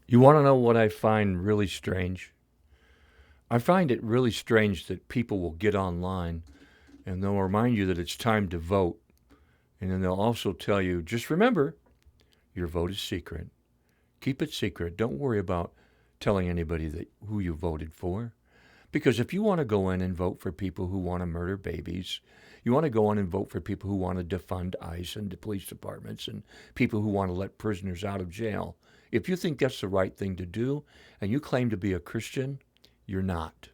You want to know what I find really strange? I find it really strange that people will get online and they'll remind you that it's time to vote. And then they'll also tell you, just remember, your vote is secret. Keep it secret. Don't worry about telling anybody who you voted for. Because if you want to go in and vote for people who want to murder babies, you want to go in and vote for people who want to defund ICE and the police departments and people who want to let prisoners out of jail. If you think that's the right thing to do and you claim to be a Christian, you're not.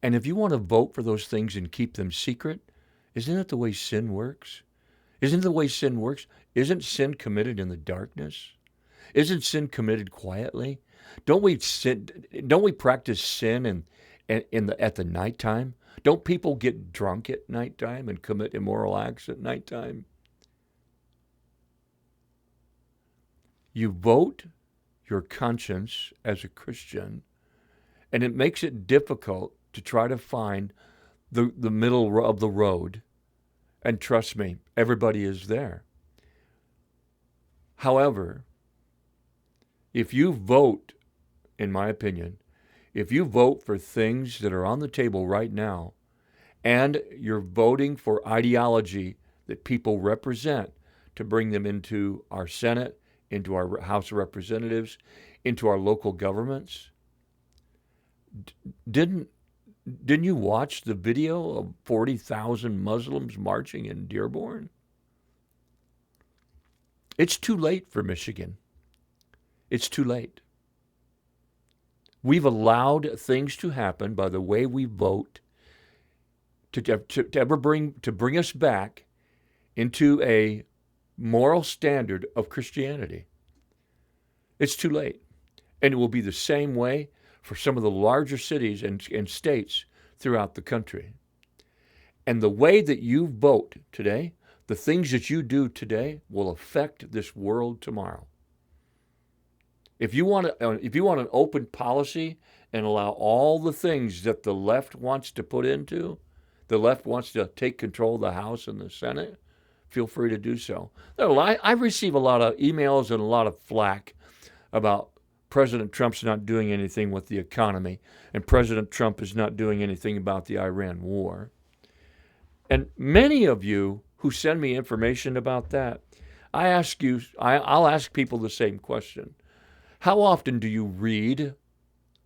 And if you want to vote for those things and keep them secret, isn't that the way sin works? Isn't the way sin works? Isn't sin committed in the darkness? Isn't sin committed quietly? Don't we practice sin at the nighttime? Don't people get drunk at nighttime and commit immoral acts at nighttime? You vote your conscience as a Christian, and it makes it difficult to try to find the middle of the road. And trust me, everybody is there. However, if you vote, in my opinion, if you vote for things that are on the table right now, and you're voting for ideology that people represent to bring them into our Senate, into our House of Representatives, into our local governments, didn't you watch the video of 40,000 Muslims marching in Dearborn? It's too late for Michigan. It's too late. We've allowed things to happen by the way we vote to bring us back into a moral standard of Christianity. It's too late. And it will be the same way for some of the larger cities and states throughout the country. And the way that you vote today, the things that you do today, will affect this world tomorrow. If you want an open policy and allow all the things that the left wants to put into, the left wants to take control of the House and the Senate, feel free to do so. I receive a lot of emails and a lot of flack about President Trump's not doing anything with the economy, and President Trump is not doing anything about the Iran war. And many of you who send me information about that, I'll ask people the same question. How often do you read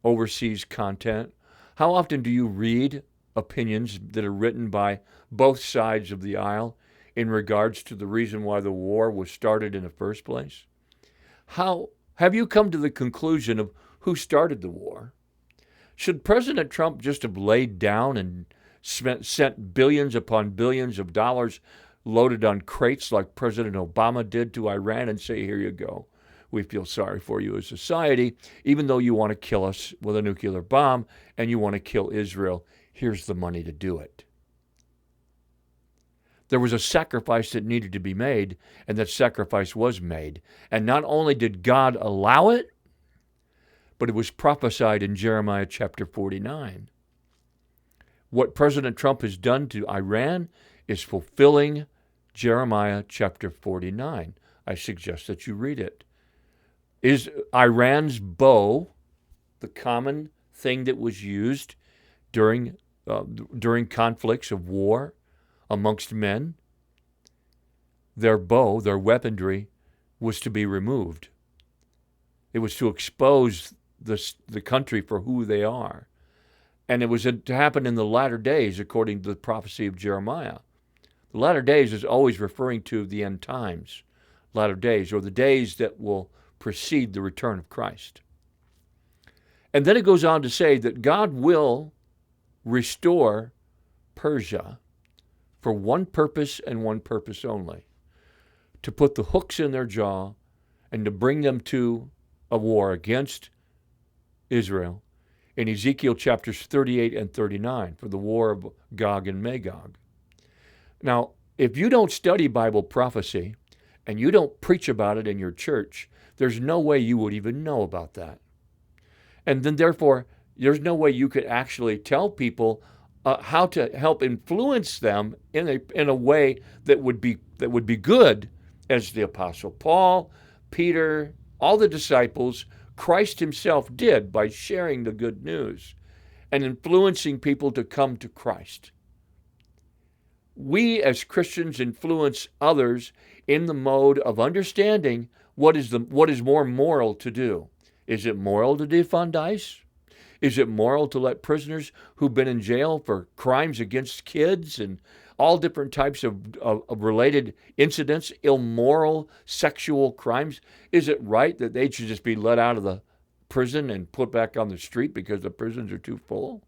overseas content? How often do you read opinions that are written by both sides of the aisle in regards to the reason why the war was started in the first place? How have you come to the conclusion of who started the war? Should President Trump just have laid down and sent billions upon billions of dollars loaded on crates like President Obama did to Iran and say, here you go. We feel sorry for you as a society, even though you want to kill us with a nuclear bomb and you want to kill Israel. Here's the money to do it. There was a sacrifice that needed to be made, and that sacrifice was made. And not only did God allow it, but it was prophesied in Jeremiah chapter 49. What President Trump has done to Iran is fulfilling Jeremiah chapter 49. I suggest that you read it. Is Iran's bow the common thing that was used during conflicts of war amongst men? Their bow, their weaponry, was to be removed. It was to expose the country for who they are. And it was to happen in the latter days, according to the prophecy of Jeremiah. The latter days is always referring to the end times, latter days, or the days that will precede the return of Christ. And then it goes on to say that God will restore Persia for one purpose and one purpose only, to put the hooks in their jaw and to bring them to a war against Israel in Ezekiel chapters 38 and 39 for the war of Gog and Magog. Now, if you don't study Bible prophecy and you don't preach about it in your church, there's no way you would even know about that. And then therefore, there's no way you could actually tell people how to help influence them in a way that would be good, as the Apostle Paul, Peter, all the disciples, Christ himself did by sharing the good news and influencing people to come to Christ. We as Christians influence others in the mode of understanding what is more moral to do. Is it moral to defund ICE? Is it moral to let prisoners who've been in jail for crimes against kids and all different types of related incidents, immoral sexual crimes, is it right that they should just be let out of the prison and put back on the street because the prisons are too full?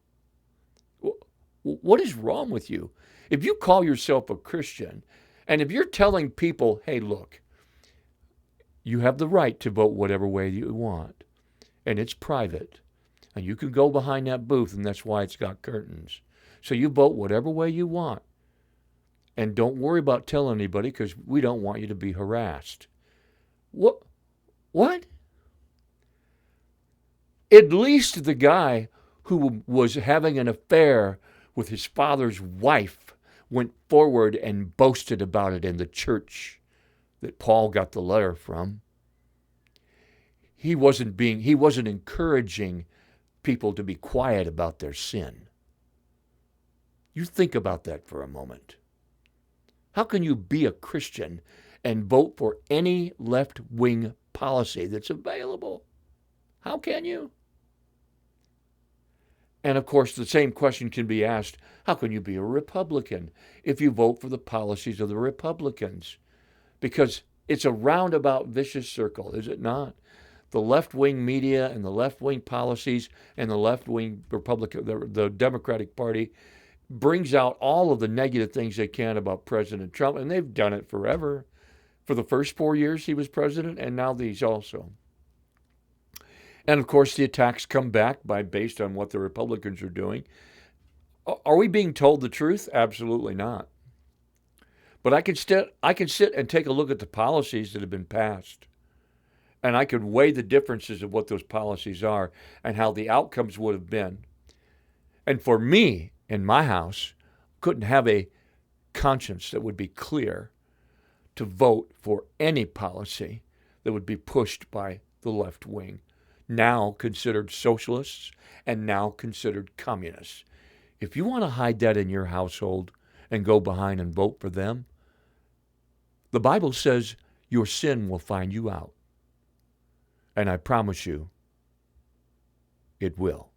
What is wrong with you? If you call yourself a Christian, and if you're telling people, hey, look, you have the right to vote whatever way you want, and it's private, and you can go behind that booth, and that's why it's got curtains. So you vote whatever way you want, and don't worry about telling anybody because we don't want you to be harassed. What? At least the guy who was having an affair with his father's wife went forward and boasted about it in the church that Paul got the letter from. He wasn't encouraging people to be quiet about their sin. You think about that for a moment. How can you be a Christian and vote for any left-wing policy that's available? How can you? And of course, the same question can be asked, how can you be a Republican if you vote for the policies of the Republicans? Because it's a roundabout vicious circle, is it not? The left-wing media and the left-wing policies and the left-wing Republican, the Democratic Party, brings out all of the negative things they can about President Trump, and they've done it forever. For the first 4 years he was president, and now these also. And of course, the attacks come back based on what the Republicans are doing. Are we being told the truth? Absolutely not. But I can sit and take a look at the policies that have been passed, and I could weigh the differences of what those policies are and how the outcomes would have been. And for me, in my house, couldn't have a conscience that would be clear to vote for any policy that would be pushed by the left wing, now considered socialists and now considered communists. If you want to hide that in your household and go behind and vote for them, the Bible says your sin will find you out. And I promise you, it will.